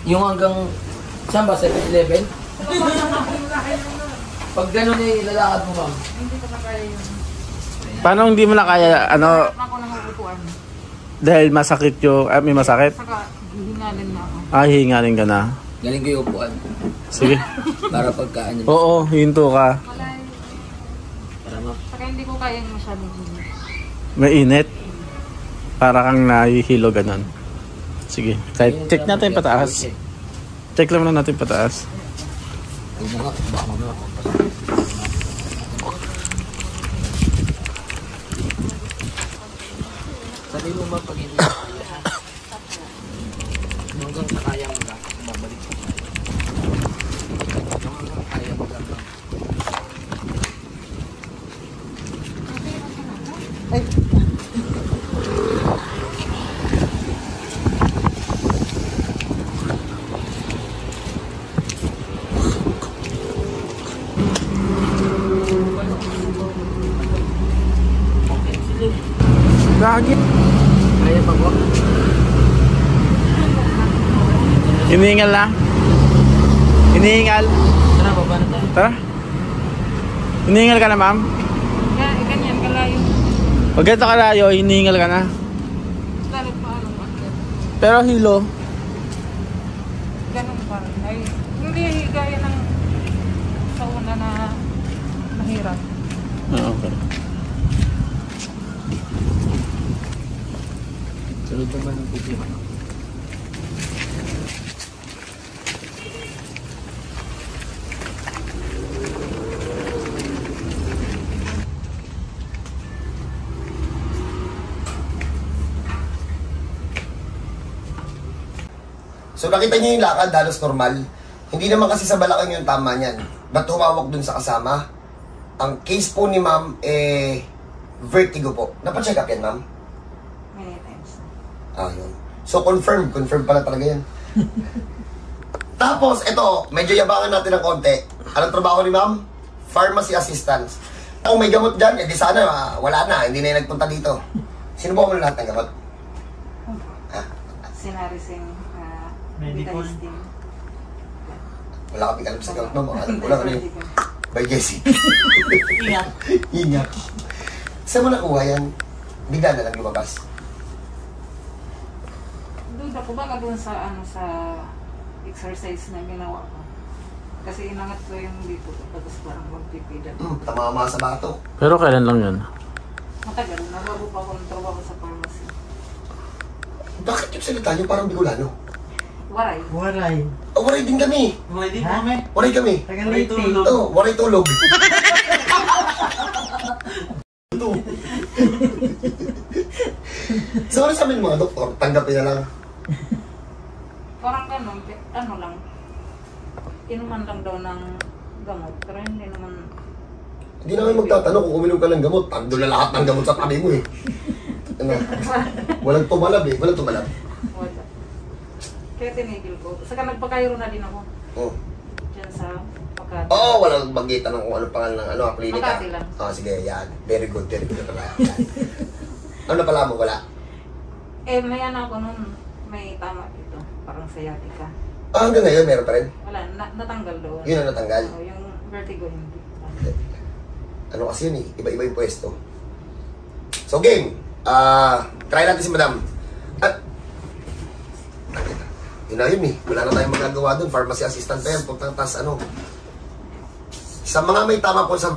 Yung hanggang, saan ba? 7-Eleven? Pag gano'n eh, lalakad mo ma'am. Hindi ko na kaya yun. Paano hindi mo na kaya, ano? Ako nang upuan. Dahil masakit yung, may masakit? Saka, hihingalin na ako. Hihingalin ka na. Galing ko yung upuan. Sige. Para pagkaan niyo. Oo, hinto ka. Wala yun. Para ma'am. Saka hindi ko kaya masyadong hinit. Mainit. Para kang nahihilo ganon. Sige, kahit check natin pataas. Check lang na natin pataas. Sabi mo ba pag hindi hanggang kaya mo lang, babalik ko. Hanggang kaya mo lang. Ay! Lagi. Kaya pa po? Hinihingal na. Hinihingal. Tara, baba na tayo. Tara. Hinihingal ka na, ma'am? Ganyan, kalayo. Pag ganito kalayo, hinihingal ka na. Lalo pa ano pa. Pero hilo. Ganun pa. Ay, hindi gaya ng sa una na mahirap. Okay. Sunod naman ang video. So nakita niyo yung lakad, halos normal. Hindi naman kasi sa balakang yung tama niyan. Ba't tumawag dun sa kasama? Ang case po ni ma'am, vertigo po. Napacheck up yan, ma'am? Many times. Yun. So confirm pala talaga yan. Tapos, ito, medyo yabangan natin ng konti. Anong trabaho ni ma'am? Pharmacy assistant. Kung may gamot dyan, di sana, wala na, hindi na yung nagpunta dito. Sino ba mo lahat ng gamot? Sinarising, Medical. Vitalistin. Wala ka alam sa gamot, ma'am. Alam ko lang ano yun. By Jessie. Ingat. Ingat. Saan mo nakuha yan? Bigla na lang lumabas. Doon ako baka doon sa sa exercise na ginawa ko. Kasi inangat ko yung dito tapos parang magpipidan. Tamama sa bato. Pero kailan lang yun? Matagal na bago pa ako ng trabaho sa pharmacy. Bakit yung salita niyo parang Bicolano? Waray. Waray. Waray din kami. Waray din kami. Waray kami. Waray tulog. Waray tulog. So ano sabi ng mga doktor? Tanggapin na lang. Parang ganun, ano lang. Inuman lang daw ng gamot. Pero hindi naman... Hindi naman magtatanong kung uminom ka ng gamot. Tando na lahat ng gamot sa tabi mo eh. Ano? Walang tumalab eh. Walang tumalab. Wala. Kaya tinigil ko. Saka nagpakayro na din ako. Oh. Diyan sa Makati. Oo, walang bagita ng kung ano pangalan ng ano, klinika. Makati lang. Sige, yan. Very good na pala. Yan. Ano na pala mo? Wala? May ano ako nun. May tama dito. Parang sciatica. Hanggang ngayon, meron pa rin? Wala, natanggal doon. Yun ang natanggal? Yung vertigo hindi. Ano kasi yun eh, iba-iba yung pwesto. So game, try natin si madam. At, yun na yun eh, wala na tayong magagawa dun, pharmacy assistant pa yan, tas ano. Sa mga may tama po, sa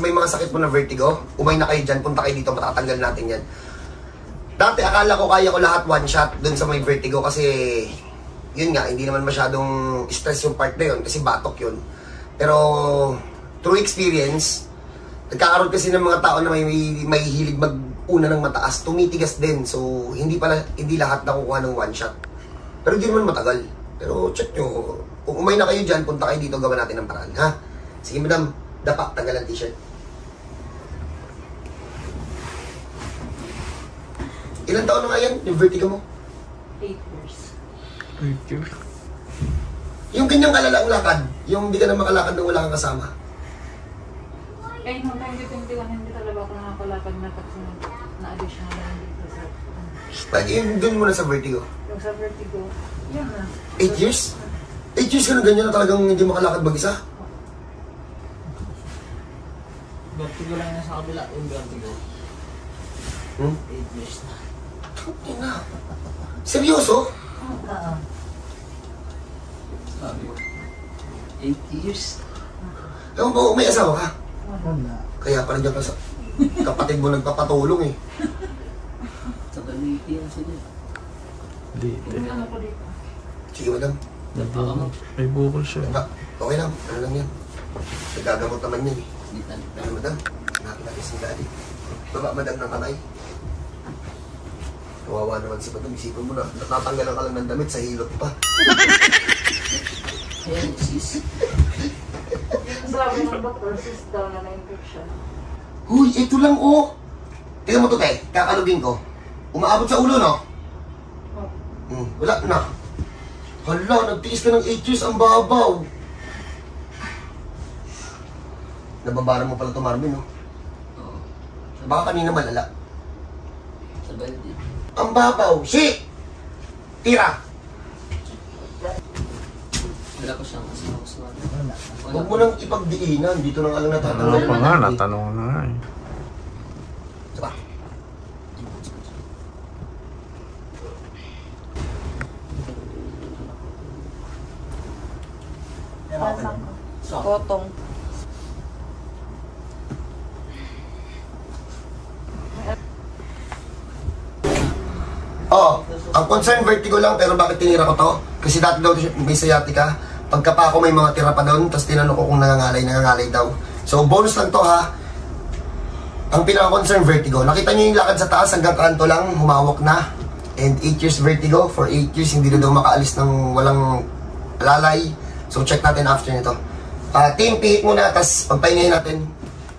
may mga sakit po na vertigo, umay na kayo dyan, punta kayo dito, matatanggal natin yan. Dati akala ko kaya ko lahat one shot dun sa may vertigo kasi, yun nga, hindi naman masyadong stress yung part na yun, kasi batok yun. Pero, through experience, nagkakaroon kasi ng mga tao na may hilig mag-una ng mataas, tumitigas din. So, hindi lahat nakukuha ng one shot. Pero hindi naman matagal. Pero check nyo, kung umay na kayo dyan, punta kayo dito, gawa natin ng paraan, ha? Sige madam, dapat tanggal ang t-shirt. Ilan taon na nga yan, yung vertigo mo? 8 years. Yung ganyang kalala ang lakad, yung hindi ka na makalakad nang wala kang kasama. Noong 2021, hindi talaga ako nakakalakad na kasi na-additional lang dito sa... Doon muna sa vertigo. Yung sa vertigo, yan na. 8 years? 8 years ka na ganyan na talagang hindi makalakad mag-isa? Vertigo lang yan sa kabila, yung vertigo. 8 years na. Ina. Seryoso? Sabi ko. 8 years? Ewan ko, may asawa ka? Wala. Kaya pala dyan ka sa kapatid mo nagpapatulong eh. Sa Baliti yan sila. Dito. Ano ko dito? Sige madam. May bukol siya. Diba? Okay lang. Ano lang yan. Nagagamot naman yan eh. Dito. Ano madam? Hanapin natin si daddy. Baba madam ng kamay. Kawawa naman si madam. Isipin mo na. Natanggalan ka lang ng damit sa hilot pa. Ayan, sis. Sabi ng doktor, sis daw na na-infection. Huy, ito lang oh. Tingnan mo to te. Kakalugin ko. Umaabot sa ulo no? Wala na. Hala, nagtiis ka ng 8 years ang babaw. Nababaran mo pala ito, Marvin, no? Oo. Baka kanina malala. Sa Baliti. Ang babaw. Si! Tira! Wala ko siyang kasama ko sa wala. Huwag mo nang ipagdiinan. Dito nang alang Ano natatanong. pa nga, natanong na nga eh. Diba? Kotong. Oo. Ang concern vertigo lang, pero bakit tinira ko to? Kasi dati daw may sciatica. Pagka pa ako may mga tira pa doon, tapos tinanong ko kung nangangalay daw. So, bonus lang to ha. Ang pinaka-concern vertigo. Nakita niyo yung lakad sa taas hanggang kanto lang, humawak na. And 8 years vertigo. For 8 years, hindi na daw makaalis ng walang lalay. So, check natin after nito. Team, pihit muna, tapos pagpahingayin natin,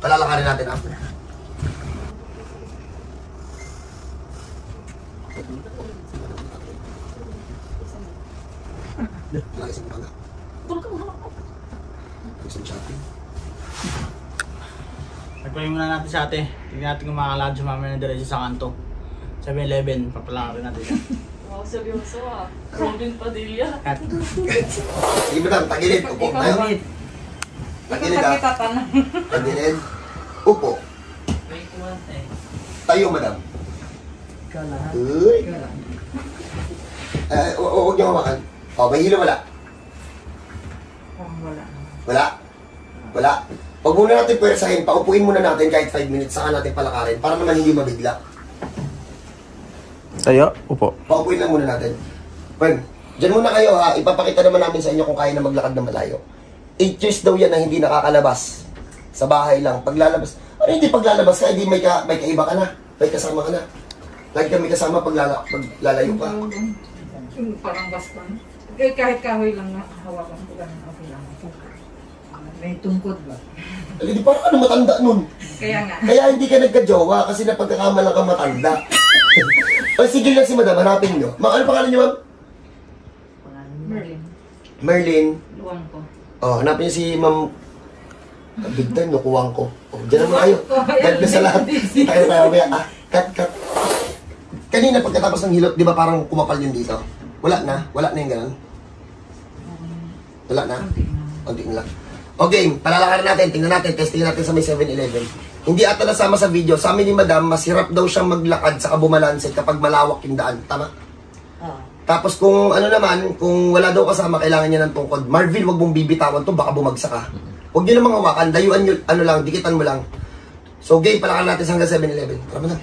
palalakarin natin after. Lagi sa mga. Gusto shopping. Nagpahin muna natin sa ate. Tignan natin kung makakalad sa mamaya na diretso sa kanto. 7-Eleven, papalangarin natin yan. Wow, seryoso ah. Robin Padilla. Sige madam, tagilid. Upo tayo. Tagilid ha. Kita tanong. Tagilid. Upo. May kuwan eh. Tayo madam. Ikaw lahat. Uy. Ikaw lang. Huwag niyo hawakan. O, may hilo wala? Wala. Wala? Wala? Huwag muna natin pwersahin. Paupuin muna natin kahit 5 minutes. Saka natin palakarin. Para naman hindi mabigla. Tayo, upo. Paupuin lang muna natin. Well, dyan muna kayo ha. Ipapakita naman namin sa inyo kung kaya na maglakad ng malayo. 8 years daw yan na hindi nakakalabas. Sa bahay lang. Paglalabas. Ano hindi paglalabas ka? Hindi may kaiba ka na. May kasama ka na. Lagi ka may kasama paglalayo ka. Parang baston. Kahit kahoy lang na hawakan ko lang. Okay lang. May tungkod ba? Hindi parang ano matanda nun. Kaya nga. Kaya hindi ka nagka-jowa kasi napagkakamalang ka matanda. O sige lang si madam, hanapin nyo. Ano pangalan nyo ma'am? Merlin. Merlin. Luwang ko. Oh, hanapin nyo si ma'am. Big time, nakuwang ko. Oh, dyan naman kayo. God bless sa lahat. Tayo mamaya. Cut. Kanina pagkatapos ng hilot, di ba parang kumapal yun dito? Wala na? Wala na yung ganun? Wala na? Kunti lang. Okay, palalakarin natin, tingnan natin, testing natin sa may 7-Eleven. Hindi ata nasama sa video. Sa amin ni madam, mas hirap daw siyang maglakad sa bumalanse kapag malawak yung daan. Tama? Tapos kung ano naman, kung wala daw kasama, kailangan niya ng tungkod. Marvin, wag mong bibitawan to, baka bumagsak ka. Huwag nyo namang hawakan, dayuan nyo, ano lang, dikitan mo lang. So, game, palakarin natin sa hanggang 7-Eleven. Tama na.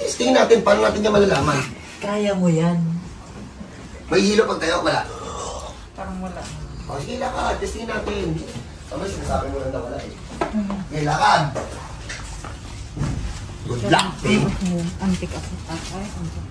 Testing natin, paano natin niya malalaman? Kaya mo yan. May hilo pag tayo, wala. Parang wala. O, sige, lakad. Testing natin. Tama, sinasabi mo lang na wala eh. Okay, lakad. Good luck, babe. Antik ako. Ay, antik.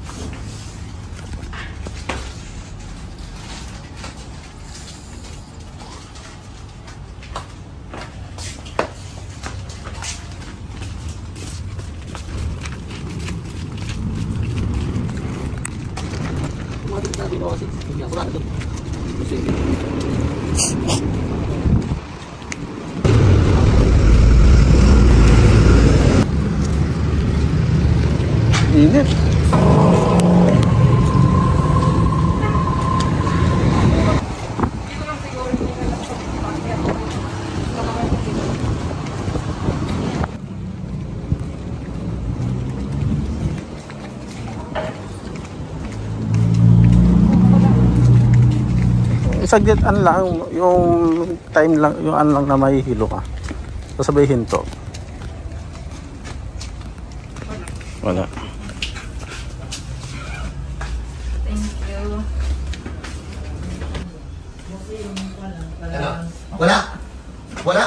Init. Dito lang siguro yung pag-akyat. Saglit ano lang, yung time lang, yung ano lang na may hilo ka. Sasabihin to. Wala. Thank you. Ano? Wala. Wala.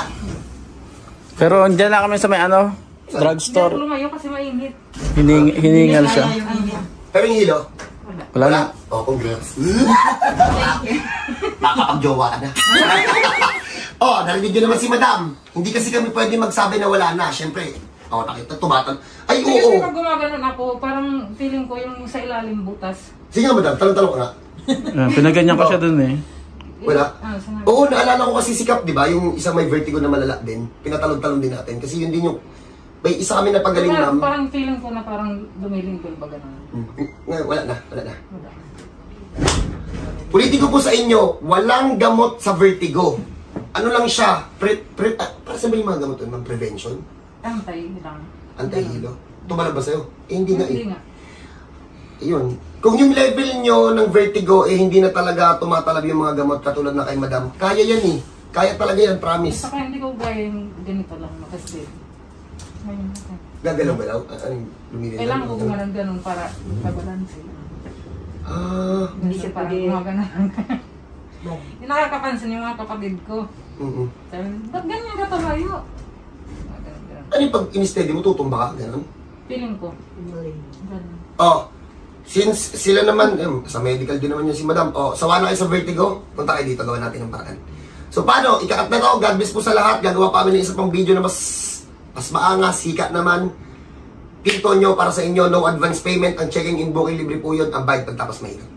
Pero andyan na kami sa may ano, Hindi ako drugstore. lumayo kasi mainit. Hiningal siya. Pero yung hilo? Wala na. Oh, congrats. Nakakapag-jowa ka na. Oh, narinig nyo naman si madam. Hindi kasi kami pwede magsabi na wala na. Siyempre, oh, nakita, tumatan. Ay, Kasi oo. pag gumaganon ako, parang feeling ko yung sa ilalim butas. Sige nga, madam, talong-talong ka nga. Pinaganyan ko siya dun eh. Wala. Sinabi. Oo, naalala ko kasi si Cap, di ba? Yung isang may vertigo na malala din. Pinatalon-talon din natin. Kasi yun din yung... May isa kami na pagaling Parang, ma'am. parang feeling ko na parang lumilingkol ba ganun. Ngayon, wala na. Wala. Ulitin ko po sa inyo, walang gamot sa vertigo. Ano lang siya? Para sabihin mga gamot yun, ma'am, prevention? Antay lang. Anti-hilo? Tumalab ba sa'yo? Eh, hindi nga eh. Hindi nga. Ayun. Kung yung level nyo ng vertigo, eh hindi na talaga tumatalab yung mga gamot katulad na kay madam, kaya yan eh. Kaya talaga yan, promise. Saka hindi ko gaya yung ganito lang, makasdid. Ngayon, okay. Gagalaw-galaw? Anong lumilin? Kailangan ko gumanon ganun para mabalanse. Ah. Hindi siya parang gumaganon lang. Yung nakakapansin yung mga kapatid ko. Sabi, ba't ganyan ka tumayo? Ano yung pag in-steady mo, tutumba ka? Ganun? Feeling ko. Ganun. Oh, since sila naman, sa medical din naman yun si madam, oh, sawa na kayo sa vertigo, punta kayo dito, gawin natin ang paraan. So, paano? Ikakat na to, God bless po sa lahat, gagawa pa kami ng isa pang video na mas maangas, sikat naman. Pinto nyo para sa inyo, no advance payment, ang checking in booking, libre po yun, ang bayad pagtapos mahirap.